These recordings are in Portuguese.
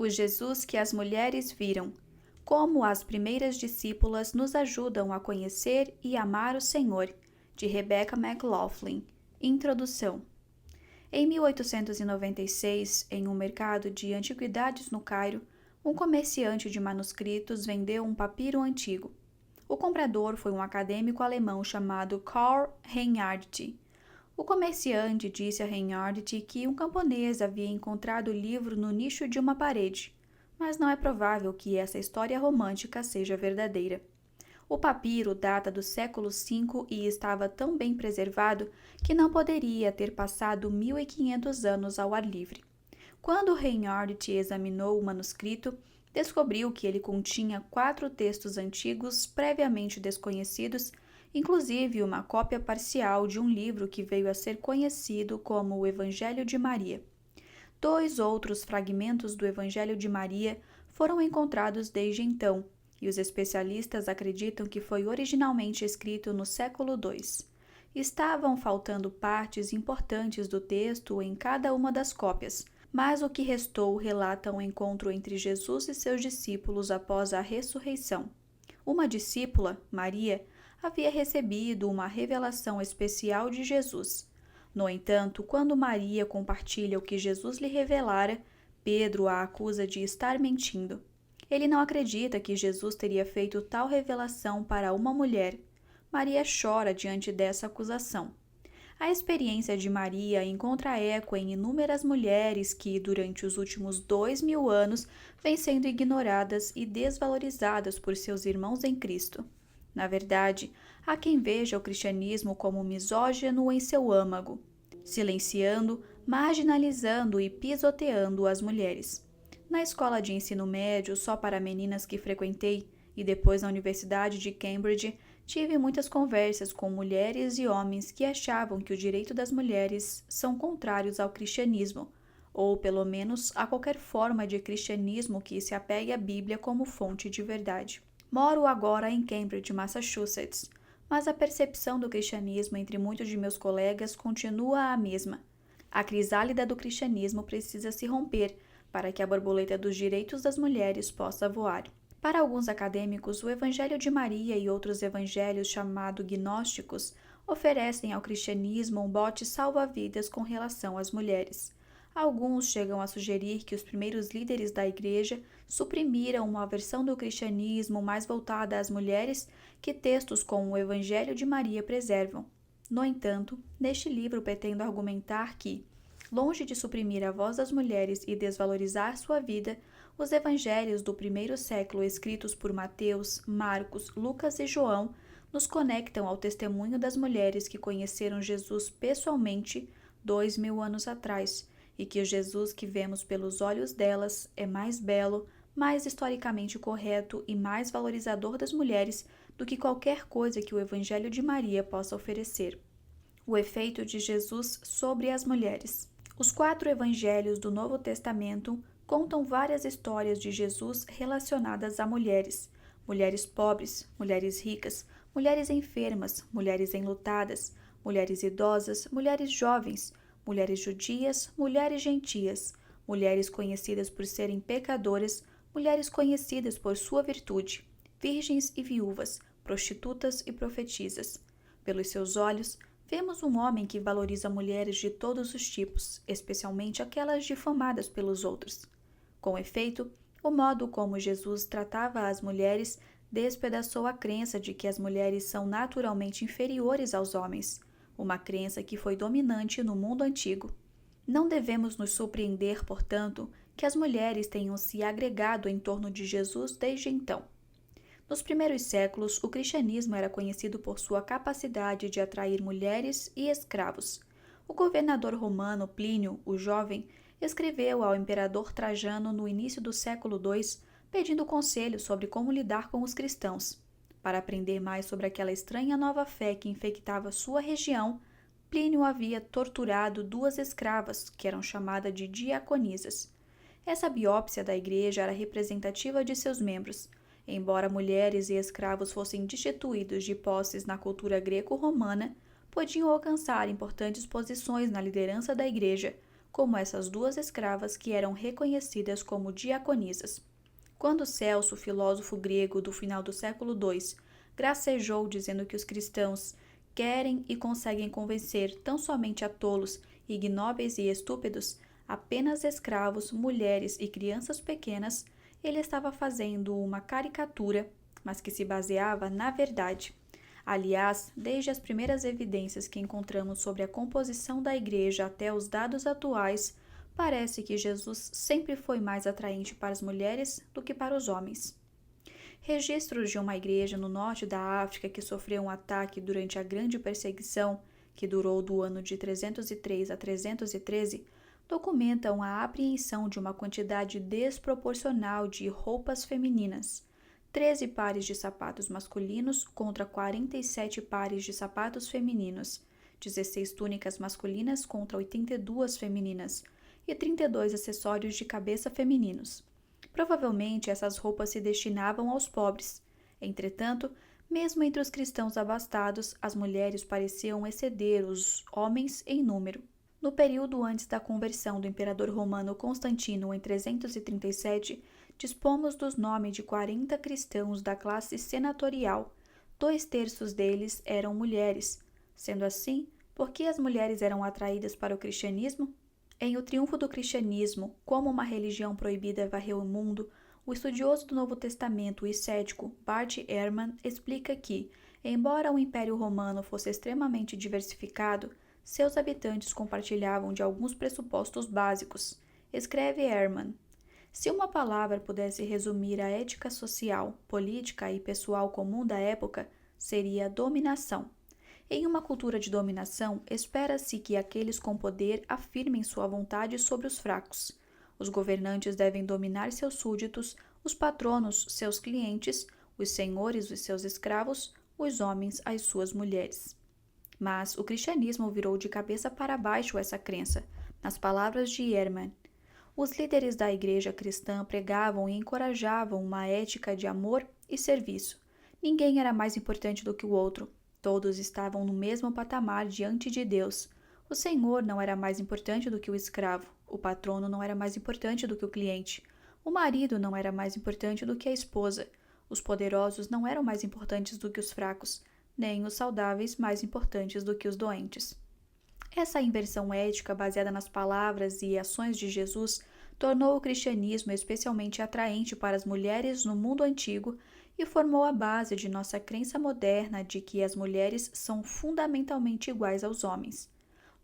O Jesus que as mulheres viram. Como as primeiras discípulas nos ajudam a conhecer e amar o Senhor, de Rebecca McLaughlin. Introdução. Em 1896, em um mercado de antiguidades no Cairo, um comerciante de manuscritos vendeu um papiro antigo. O comprador foi um acadêmico alemão chamado Karl Reinhardt. O comerciante disse a Reinhardt que um camponês havia encontrado o livro no nicho de uma parede, mas não é provável que essa história romântica seja verdadeira. O papiro data do século V e estava tão bem preservado que não poderia ter passado 1500 anos ao ar livre. Quando Reinhardt examinou o manuscrito, descobriu que ele continha 4 textos antigos previamente desconhecidos, inclusive uma cópia parcial de um livro que veio a ser conhecido como o Evangelho de Maria. 2 outros fragmentos do Evangelho de Maria foram encontrados desde então, e os especialistas acreditam que foi originalmente escrito no século II. Estavam faltando partes importantes do texto em cada uma das cópias, mas o que restou relata um encontro entre Jesus e seus discípulos após a ressurreição. Uma discípula, Maria, havia recebido uma revelação especial de Jesus. No entanto, quando Maria compartilha o que Jesus lhe revelara, Pedro a acusa de estar mentindo. Ele não acredita que Jesus teria feito tal revelação para uma mulher. Maria chora diante dessa acusação. A experiência de Maria encontra eco em inúmeras mulheres que, durante os últimos 2000 anos, vêm sendo ignoradas e desvalorizadas por seus irmãos em Cristo. Na verdade, há quem veja o cristianismo como misógino em seu âmago, silenciando, marginalizando e pisoteando as mulheres. Na escola de ensino médio, só para meninas que frequentei, e depois na Universidade de Cambridge, tive muitas conversas com mulheres e homens que achavam que o direito das mulheres são contrários ao cristianismo, ou pelo menos a qualquer forma de cristianismo que se apegue à Bíblia como fonte de verdade. Moro agora em Cambridge, Massachusetts, mas a percepção do cristianismo entre muitos de meus colegas continua a mesma. A crisálida do cristianismo precisa se romper para que a borboleta dos direitos das mulheres possa voar. Para alguns acadêmicos, o Evangelho de Maria e outros evangelhos chamados gnósticos oferecem ao cristianismo um bote salva-vidas com relação às mulheres. Alguns chegam a sugerir que os primeiros líderes da Igreja suprimiram uma versão do cristianismo mais voltada às mulheres que textos como o Evangelho de Maria preservam. No entanto, neste livro pretendo argumentar que, longe de suprimir a voz das mulheres e desvalorizar sua vida, os evangelhos do primeiro século escritos por Mateus, Marcos, Lucas e João nos conectam ao testemunho das mulheres que conheceram Jesus pessoalmente 2000 anos atrás, e que o Jesus que vemos pelos olhos delas é mais belo, mais historicamente correto e mais valorizador das mulheres do que qualquer coisa que o Evangelho de Maria possa oferecer. O efeito de Jesus sobre as mulheres. Os 4 evangelhos do Novo Testamento contam várias histórias de Jesus relacionadas a mulheres. Mulheres pobres, mulheres ricas, mulheres enfermas, mulheres enlutadas, mulheres idosas, mulheres jovens, mulheres judias, mulheres gentias, mulheres conhecidas por serem pecadoras, mulheres conhecidas por sua virtude, virgens e viúvas, prostitutas e profetisas. Pelos seus olhos, vemos um homem que valoriza mulheres de todos os tipos, especialmente aquelas difamadas pelos outros. Com efeito, o modo como Jesus tratava as mulheres despedaçou a crença de que as mulheres são naturalmente inferiores aos homens, uma crença que foi dominante no mundo antigo. Não devemos nos surpreender, portanto, que as mulheres tenham se agregado em torno de Jesus desde então. Nos primeiros séculos, o cristianismo era conhecido por sua capacidade de atrair mulheres e escravos. O governador romano Plínio, o Jovem, escreveu ao imperador Trajano no início do século II, pedindo conselho sobre como lidar com os cristãos. Para aprender mais sobre aquela estranha nova fé que infectava sua região, Plínio havia torturado 2 escravas, que eram chamadas de diaconisas. Essa biópsia da igreja era representativa de seus membros. Embora mulheres e escravos fossem destituídos de posses na cultura greco-romana, podiam alcançar importantes posições na liderança da igreja, como essas duas escravas que eram reconhecidas como diaconisas. Quando Celso, filósofo grego do final do século II, gracejou dizendo que os cristãos querem e conseguem convencer tão somente a tolos, ignóbeis e estúpidos, apenas escravos, mulheres e crianças pequenas, ele estava fazendo uma caricatura, mas que se baseava na verdade. Aliás, desde as primeiras evidências que encontramos sobre a composição da igreja até os dados atuais, parece que Jesus sempre foi mais atraente para as mulheres do que para os homens. Registros de uma igreja no norte da África que sofreu um ataque durante a Grande Perseguição, que durou do ano de 303 a 313, documentam a apreensão de uma quantidade desproporcional de roupas femininas. 13 pares de sapatos masculinos contra 47 pares de sapatos femininos, 16 túnicas masculinas contra 82 femininas e 32 acessórios de cabeça femininos. Provavelmente essas roupas se destinavam aos pobres. Entretanto, mesmo entre os cristãos abastados, as mulheres pareciam exceder os homens em número. No período antes da conversão do imperador romano Constantino em 337, dispomos dos nomes de 40 cristãos da classe senatorial. 2/3 deles eram mulheres. Sendo assim, por que as mulheres eram atraídas para o cristianismo? Em O Triunfo do Cristianismo, como uma religião proibida varreu o mundo, o estudioso do Novo Testamento e cético Bart Ehrman explica que, embora o Império Romano fosse extremamente diversificado, seus habitantes compartilhavam de alguns pressupostos básicos. Escreve Ehrman: se uma palavra pudesse resumir a ética social, política e pessoal comum da época, seria dominação. Em uma cultura de dominação, espera-se que aqueles com poder afirmem sua vontade sobre os fracos. Os governantes devem dominar seus súditos, os patronos seus clientes, os senhores os seus escravos, os homens as suas mulheres. Mas o cristianismo virou de cabeça para baixo essa crença. Nas palavras de Ehrman, os líderes da igreja cristã pregavam e encorajavam uma ética de amor e serviço. Ninguém era mais importante do que o outro. Todos estavam no mesmo patamar diante de Deus. O senhor não era mais importante do que o escravo. O patrono não era mais importante do que o cliente. O marido não era mais importante do que a esposa. Os poderosos não eram mais importantes do que os fracos, nem os saudáveis mais importantes do que os doentes. Essa inversão ética baseada nas palavras e ações de Jesus tornou o cristianismo especialmente atraente para as mulheres no mundo antigo e formou a base de nossa crença moderna de que as mulheres são fundamentalmente iguais aos homens.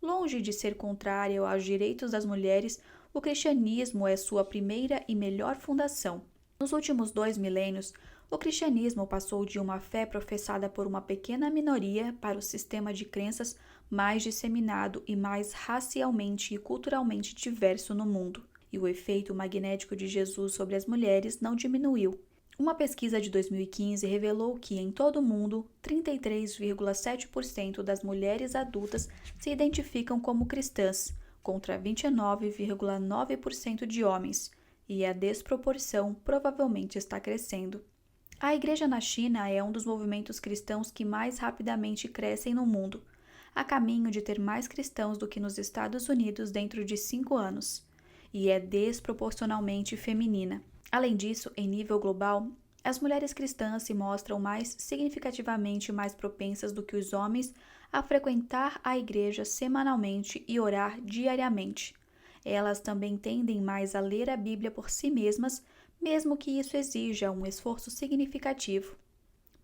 Longe de ser contrário aos direitos das mulheres, o cristianismo é sua primeira e melhor fundação. Nos últimos 2 milênios, o cristianismo passou de uma fé professada por uma pequena minoria para o sistema de crenças mais disseminado e mais racialmente e culturalmente diverso no mundo. E o efeito magnético de Jesus sobre as mulheres não diminuiu. Uma pesquisa de 2015 revelou que, em todo o mundo, 33,7% das mulheres adultas se identificam como cristãs, contra 29,9% de homens, e a desproporção provavelmente está crescendo. A Igreja na China é um dos movimentos cristãos que mais rapidamente crescem no mundo, a caminho de ter mais cristãos do que nos Estados Unidos dentro de 5 anos, e é desproporcionalmente feminina. Além disso, em nível global, as mulheres cristãs se mostram mais significativamente mais propensas do que os homens a frequentar a igreja semanalmente e orar diariamente. Elas também tendem mais a ler a Bíblia por si mesmas, mesmo que isso exija um esforço significativo.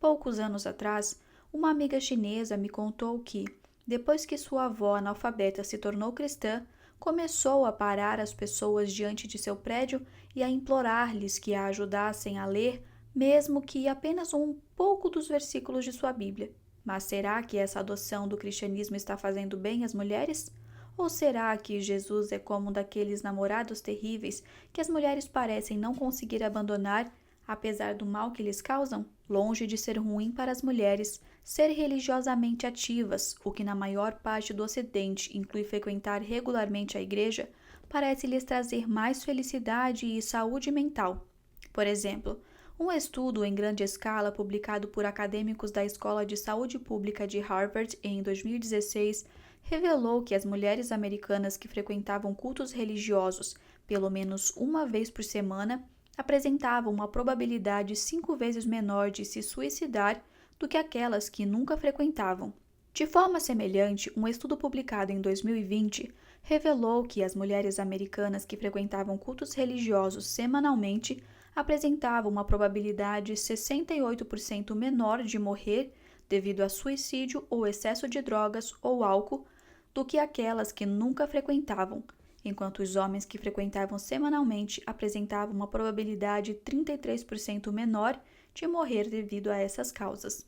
Poucos anos atrás, uma amiga chinesa me contou que, depois que sua avó analfabeta se tornou cristã, começou a parar as pessoas diante de seu prédio e a implorar-lhes que a ajudassem a ler, mesmo que apenas um pouco dos versículos de sua Bíblia. Mas será que essa adoção do cristianismo está fazendo bem às mulheres? Ou será que Jesus é como um daqueles namorados terríveis que as mulheres parecem não conseguir abandonar, apesar do mal que lhes causam? Longe de ser ruim para as mulheres ser religiosamente ativas, o que na maior parte do Ocidente inclui frequentar regularmente a igreja, parece lhes trazer mais felicidade e saúde mental. Por exemplo, um estudo em grande escala publicado por acadêmicos da Escola de Saúde Pública de Harvard em 2016 revelou que as mulheres americanas que frequentavam cultos religiosos pelo menos uma vez por semana apresentavam uma probabilidade 5 vezes menor de se suicidar do que aquelas que nunca frequentavam. De forma semelhante, um estudo publicado em 2020 revelou que as mulheres americanas que frequentavam cultos religiosos semanalmente apresentavam uma probabilidade 68% menor de morrer devido a suicídio ou excesso de drogas ou álcool do que aquelas que nunca frequentavam, enquanto os homens que frequentavam semanalmente apresentavam uma probabilidade 33% menor de morrer devido a essas causas.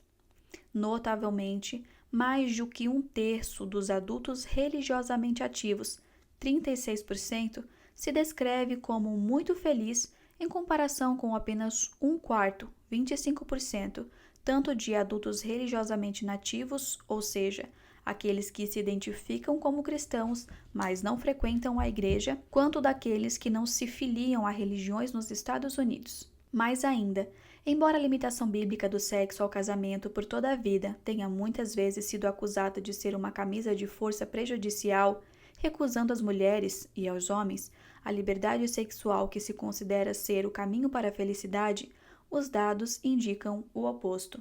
Notavelmente, mais do que um terço dos adultos religiosamente ativos, 36%, se descreve como muito feliz em comparação com apenas um quarto, 25%, tanto de adultos religiosamente nativos, ou seja, aqueles que se identificam como cristãos, mas não frequentam a igreja, quanto daqueles que não se filiam a religiões nos Estados Unidos. Mais ainda, embora a limitação bíblica do sexo ao casamento por toda a vida tenha muitas vezes sido acusada de ser uma camisa de força prejudicial, recusando às mulheres e aos homens a liberdade sexual que se considera ser o caminho para a felicidade, os dados indicam o oposto.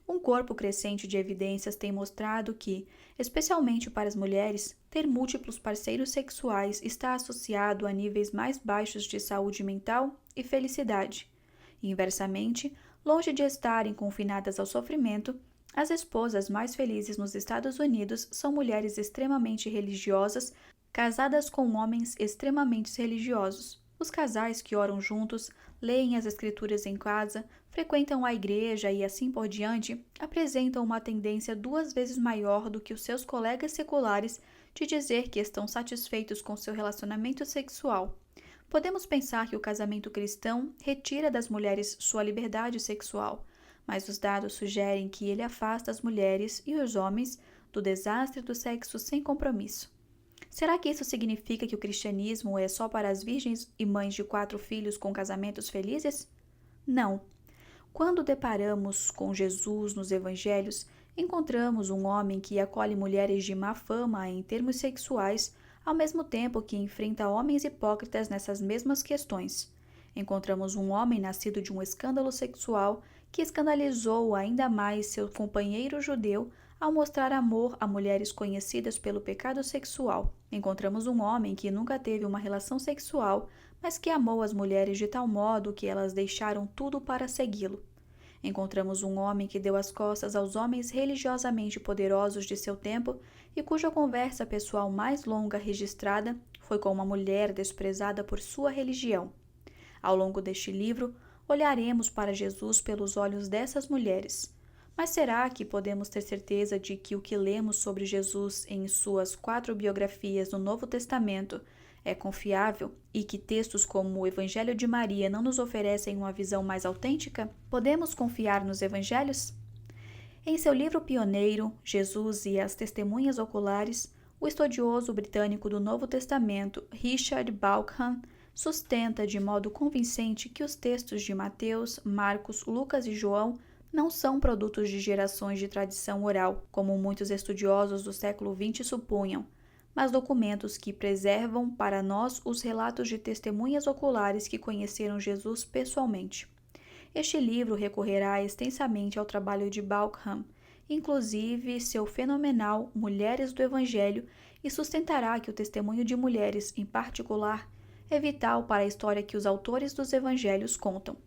Um corpo crescente de evidências tem mostrado que, especialmente para as mulheres, ter múltiplos parceiros sexuais está associado a níveis mais baixos de saúde mental e felicidade. Inversamente, longe de estarem confinadas ao sofrimento, as esposas mais felizes nos Estados Unidos são mulheres extremamente religiosas, casadas com homens extremamente religiosos. Os casais que oram juntos, leem as escrituras em casa, frequentam a igreja e assim por diante, apresentam uma tendência 2 vezes maior do que os seus colegas seculares de dizer que estão satisfeitos com seu relacionamento sexual. Podemos pensar que o casamento cristão retira das mulheres sua liberdade sexual, mas os dados sugerem que ele afasta as mulheres e os homens do desastre do sexo sem compromisso. Será que isso significa que o cristianismo é só para as virgens e mães de 4 filhos com casamentos felizes? Não. Quando deparamos com Jesus nos evangelhos, encontramos um homem que acolhe mulheres de má fama em termos sexuais, ao mesmo tempo que enfrenta homens hipócritas nessas mesmas questões. Encontramos um homem nascido de um escândalo sexual que escandalizou ainda mais seu companheiro judeu ao mostrar amor a mulheres conhecidas pelo pecado sexual. Encontramos um homem que nunca teve uma relação sexual, mas que amou as mulheres de tal modo que elas deixaram tudo para segui-lo. Encontramos um homem que deu as costas aos homens religiosamente poderosos de seu tempo e cuja conversa pessoal mais longa registrada foi com uma mulher desprezada por sua religião. Ao longo deste livro, olharemos para Jesus pelos olhos dessas mulheres. Mas será que podemos ter certeza de que o que lemos sobre Jesus em suas 4 biografias no Novo Testamento é confiável e que textos como o Evangelho de Maria não nos oferecem uma visão mais autêntica? Podemos confiar nos evangelhos? Em seu livro pioneiro, Jesus e as Testemunhas Oculares, o estudioso britânico do Novo Testamento, Richard Bauckham, sustenta de modo convincente que os textos de Mateus, Marcos, Lucas e João não são produtos de gerações de tradição oral, como muitos estudiosos do século XX supunham, mas documentos que preservam para nós os relatos de testemunhas oculares que conheceram Jesus pessoalmente. Este livro recorrerá extensamente ao trabalho de Bauckham, inclusive seu fenomenal Mulheres do Evangelho, e sustentará que o testemunho de mulheres, em particular, é vital para a história que os autores dos evangelhos contam.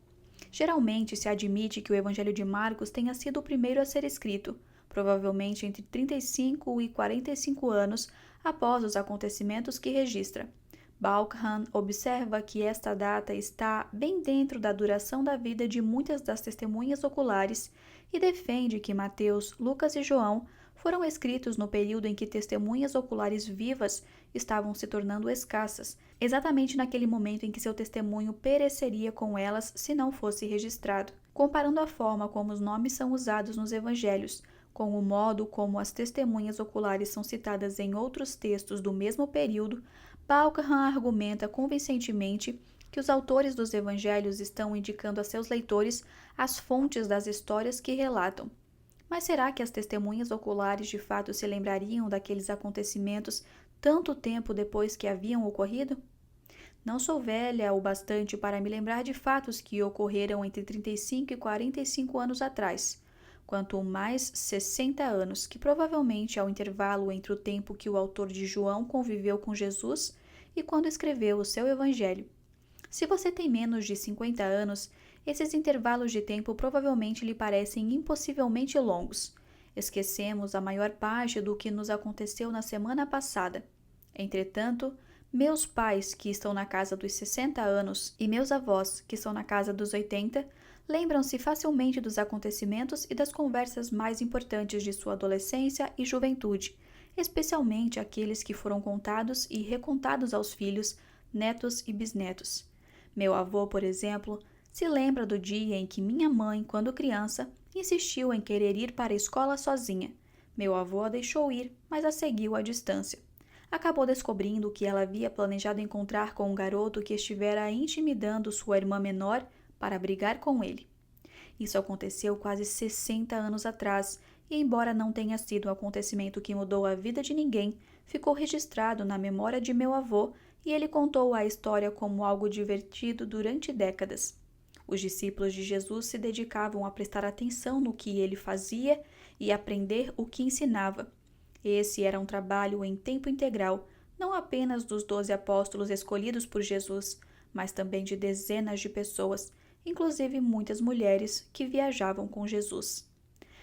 Geralmente se admite que o Evangelho de Marcos tenha sido o primeiro a ser escrito, provavelmente entre 35 e 45 anos após os acontecimentos que registra. Bauckham observa que esta data está bem dentro da duração da vida de muitas das testemunhas oculares e defende que Mateus, Lucas e João foram escritos no período em que testemunhas oculares vivas estavam se tornando escassas, exatamente naquele momento em que seu testemunho pereceria com elas se não fosse registrado. Comparando a forma como os nomes são usados nos evangelhos com o modo como as testemunhas oculares são citadas em outros textos do mesmo período, Bauckham argumenta convincentemente que os autores dos evangelhos estão indicando a seus leitores as fontes das histórias que relatam. Mas será que as testemunhas oculares de fato se lembrariam daqueles acontecimentos tanto tempo depois que haviam ocorrido? Não sou velha o bastante para me lembrar de fatos que ocorreram entre 35 e 45 anos atrás, quanto mais 60 anos, que provavelmente é o intervalo entre o tempo que o autor de João conviveu com Jesus e quando escreveu o seu evangelho. Se você tem menos de 50 anos, esses intervalos de tempo provavelmente lhe parecem impossivelmente longos. Esquecemos a maior parte do que nos aconteceu na semana passada. Entretanto, meus pais, que estão na casa dos 60 anos, e meus avós, que estão na casa dos 80, lembram-se facilmente dos acontecimentos e das conversas mais importantes de sua adolescência e juventude, especialmente aqueles que foram contados e recontados aos filhos, netos e bisnetos. Meu avô, por exemplo, se lembra do dia em que minha mãe, quando criança, insistiu em querer ir para a escola sozinha. Meu avô a deixou ir, mas a seguiu à distância. Acabou descobrindo que ela havia planejado encontrar com um garoto que estivera intimidando sua irmã menor para brigar com ele. Isso aconteceu quase 60 anos atrás, e embora não tenha sido um acontecimento que mudou a vida de ninguém, ficou registrado na memória de meu avô e ele contou a história como algo divertido durante décadas. Os discípulos de Jesus se dedicavam a prestar atenção no que ele fazia e aprender o que ensinava. Esse era um trabalho em tempo integral, não apenas dos 12 apóstolos escolhidos por Jesus, mas também de dezenas de pessoas, inclusive muitas mulheres que viajavam com Jesus.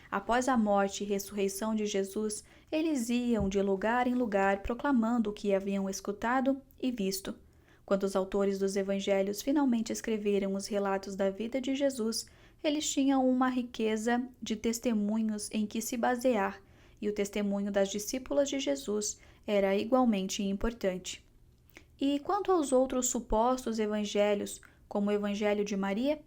Após a morte e ressurreição de Jesus, eles iam de lugar em lugar proclamando o que haviam escutado e visto. Quando os autores dos evangelhos finalmente escreveram os relatos da vida de Jesus, eles tinham uma riqueza de testemunhos em que se basear, e o testemunho das discípulas de Jesus era igualmente importante. E quanto aos outros supostos evangelhos, como o Evangelho de Maria?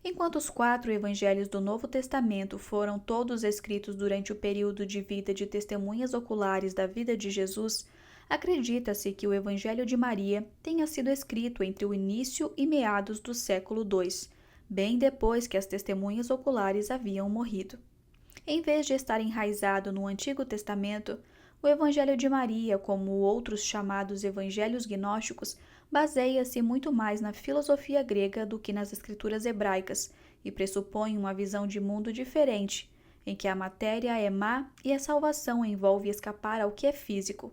Enquanto os 4 evangelhos do Novo Testamento foram todos escritos durante o período de vida de testemunhas oculares da vida de Jesus, acredita-se que o Evangelho de Maria tenha sido escrito entre o início e meados do século II, bem depois que as testemunhas oculares haviam morrido. Em vez de estar enraizado no Antigo Testamento, o Evangelho de Maria, como outros chamados evangelhos gnósticos, baseia-se muito mais na filosofia grega do que nas escrituras hebraicas e pressupõe uma visão de mundo diferente, em que a matéria é má e a salvação envolve escapar ao que é físico.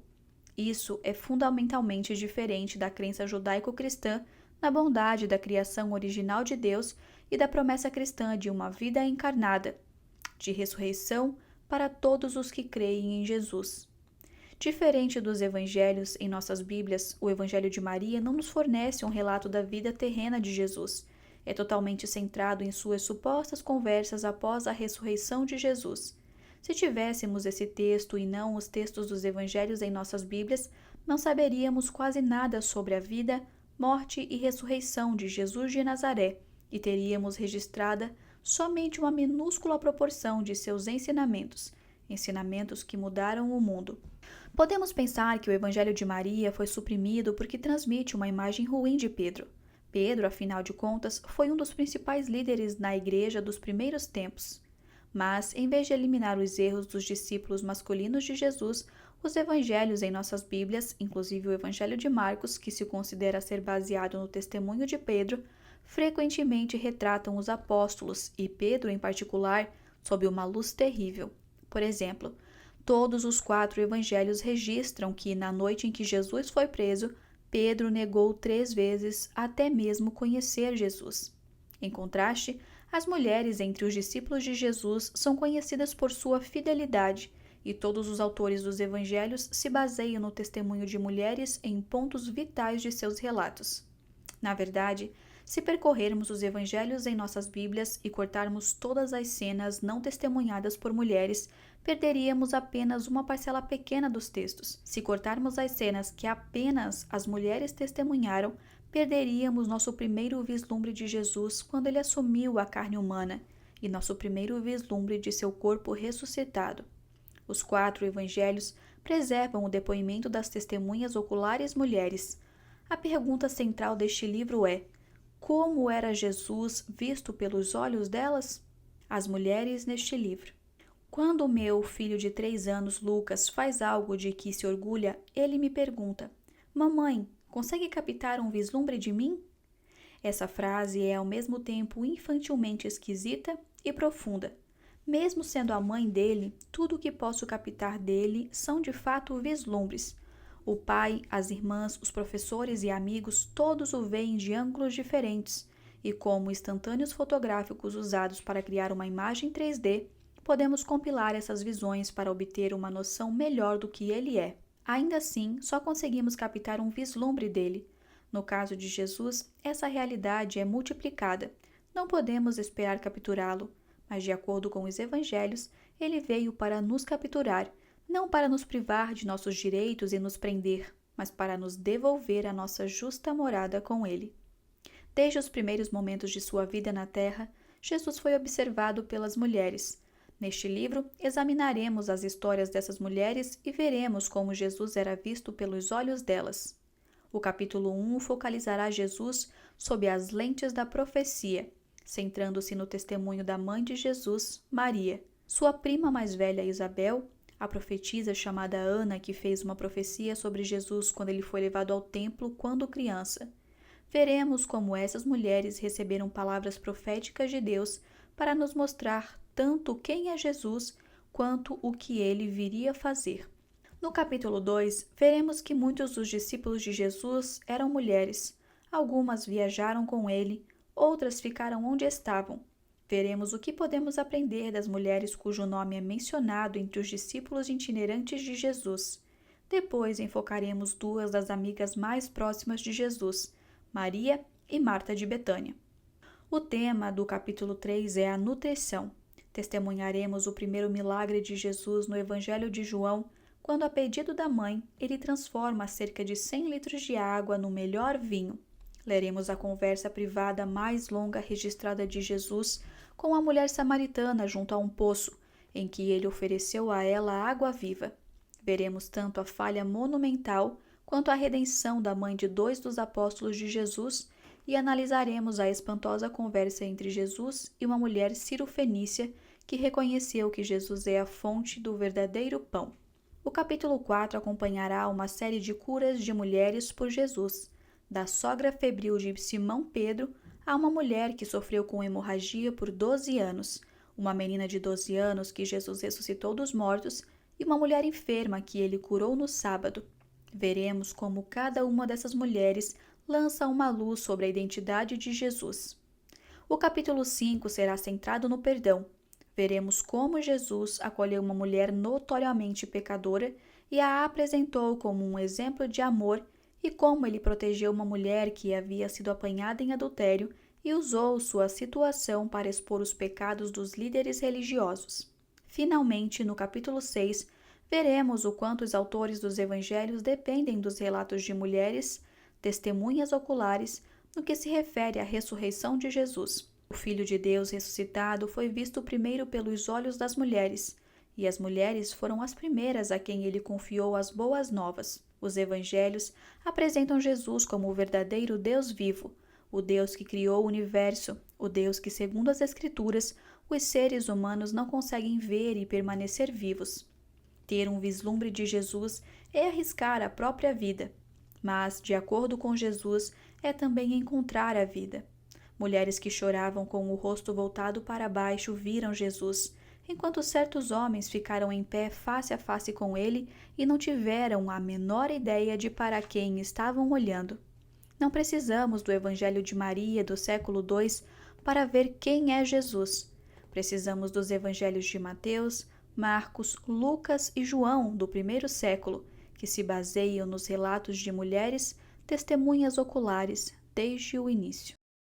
Isso é fundamentalmente diferente da crença judaico-cristã na bondade da criação original de Deus e da promessa cristã de uma vida encarnada, de ressurreição para todos os que creem em Jesus. Diferente dos evangelhos em nossas Bíblias, o Evangelho de Maria não nos fornece um relato da vida terrena de Jesus. É totalmente centrado em suas supostas conversas após a ressurreição de Jesus. Se tivéssemos esse texto e não os textos dos evangelhos em nossas Bíblias, não saberíamos quase nada sobre a vida, morte e ressurreição de Jesus de Nazaré e teríamos registrada somente uma minúscula proporção de seus ensinamentos que mudaram o mundo. Podemos pensar que o Evangelho de Maria foi suprimido porque transmite uma imagem ruim de Pedro. Pedro, afinal de contas, foi um dos principais líderes na igreja dos primeiros tempos. Mas, em vez de eliminar os erros dos discípulos masculinos de Jesus, os evangelhos em nossas Bíblias, inclusive o Evangelho de Marcos, que se considera ser baseado no testemunho de Pedro, frequentemente retratam os apóstolos, e Pedro em particular, sob uma luz terrível. Por exemplo, todos os 4 evangelhos registram que, na noite em que Jesus foi preso, Pedro negou 3 vezes até mesmo conhecer Jesus. Em contraste, as mulheres entre os discípulos de Jesus são conhecidas por sua fidelidade, e todos os autores dos evangelhos se baseiam no testemunho de mulheres em pontos vitais de seus relatos. Na verdade, se percorrermos os evangelhos em nossas Bíblias e cortarmos todas as cenas não testemunhadas por mulheres, perderíamos apenas uma parcela pequena dos textos. Se cortarmos as cenas que apenas as mulheres testemunharam, perderíamos nosso primeiro vislumbre de Jesus quando ele assumiu a carne humana e nosso primeiro vislumbre de seu corpo ressuscitado. Os 4 evangelhos preservam o depoimento das testemunhas oculares mulheres. A pergunta central deste livro é: como era Jesus visto pelos olhos delas? As mulheres neste livro. Quando o meu filho de 3 anos, Lucas, faz algo de que se orgulha, ele me pergunta: Mamãe, consegue captar um vislumbre de mim? Essa frase é ao mesmo tempo infantilmente esquisita e profunda. Mesmo sendo a mãe dele, tudo o que posso captar dele são de fato vislumbres. O pai, as irmãs, os professores e amigos, todos o veem de ângulos diferentes, e como instantâneos fotográficos usados para criar uma imagem 3D, podemos compilar essas visões para obter uma noção melhor do que ele é. Ainda assim, só conseguimos captar um vislumbre dele. No caso de Jesus, essa realidade é multiplicada. Não podemos esperar capturá-lo, mas de acordo com os evangelhos, ele veio para nos capturar, não para nos privar de nossos direitos e nos prender, mas para nos devolver a nossa justa morada com ele. Desde os primeiros momentos de sua vida na terra, Jesus foi observado pelas mulheres. Neste livro, examinaremos as histórias dessas mulheres e veremos como Jesus era visto pelos olhos delas. O capítulo 1 focalizará Jesus sob as lentes da profecia, centrando-se no testemunho da mãe de Jesus, Maria. Sua prima mais velha, Isabel, a profetisa chamada Ana, que fez uma profecia sobre Jesus quando ele foi levado ao templo quando criança. Veremos como essas mulheres receberam palavras proféticas de Deus para nos mostrar tanto quem é Jesus quanto o que ele viria fazer. No capítulo 2, veremos que muitos dos discípulos de Jesus eram mulheres. Algumas viajaram com ele, outras ficaram onde estavam. Veremos o que podemos aprender das mulheres cujo nome é mencionado entre os discípulos itinerantes de Jesus. Depois enfocaremos duas das amigas mais próximas de Jesus, Maria e Marta de Betânia. O tema do capítulo 3 é a nutrição. Testemunharemos o primeiro milagre de Jesus no Evangelho de João, quando, a pedido da mãe, ele transforma cerca de 100 litros de água no melhor vinho. Leremos a conversa privada mais longa registrada de Jesus com a mulher samaritana junto a um poço, em que ele ofereceu a ela água viva. Veremos tanto a falha monumental quanto a redenção da mãe de 2 dos apóstolos de Jesus e analisaremos a espantosa conversa entre Jesus e uma mulher cirofenícia que reconheceu que Jesus é a fonte do verdadeiro pão. O capítulo 4 acompanhará uma série de curas de mulheres por Jesus, da sogra febril de Simão Pedro a uma mulher que sofreu com hemorragia por 12 anos, uma menina de 12 anos que Jesus ressuscitou dos mortos e uma mulher enferma que ele curou no sábado. Veremos como cada uma dessas mulheres lança uma luz sobre a identidade de Jesus. O capítulo 5 será centrado no perdão. Veremos como Jesus acolheu uma mulher notoriamente pecadora e a apresentou como um exemplo de amor e como ele protegeu uma mulher que havia sido apanhada em adultério e usou sua situação para expor os pecados dos líderes religiosos. Finalmente, no capítulo 6, veremos o quanto os autores dos evangelhos dependem dos relatos de mulheres, testemunhas oculares, no que se refere à ressurreição de Jesus. O Filho de Deus ressuscitado foi visto primeiro pelos olhos das mulheres, e as mulheres foram as primeiras a quem ele confiou as boas novas. Os evangelhos apresentam Jesus como o verdadeiro Deus vivo, o Deus que criou o universo, o Deus que, segundo as Escrituras, os seres humanos não conseguem ver e permanecer vivos. Ter um vislumbre de Jesus é arriscar a própria vida, mas, de acordo com Jesus, é também encontrar a vida. Mulheres que choravam com o rosto voltado para baixo viram Jesus, enquanto certos homens ficaram em pé face a face com ele e não tiveram a menor ideia de para quem estavam olhando. Não precisamos do Evangelho de Maria do século II para ver quem é Jesus. Precisamos dos Evangelhos de Mateus, Marcos, Lucas e João do primeiro século, que se baseiam nos relatos de mulheres, testemunhas oculares desde o início.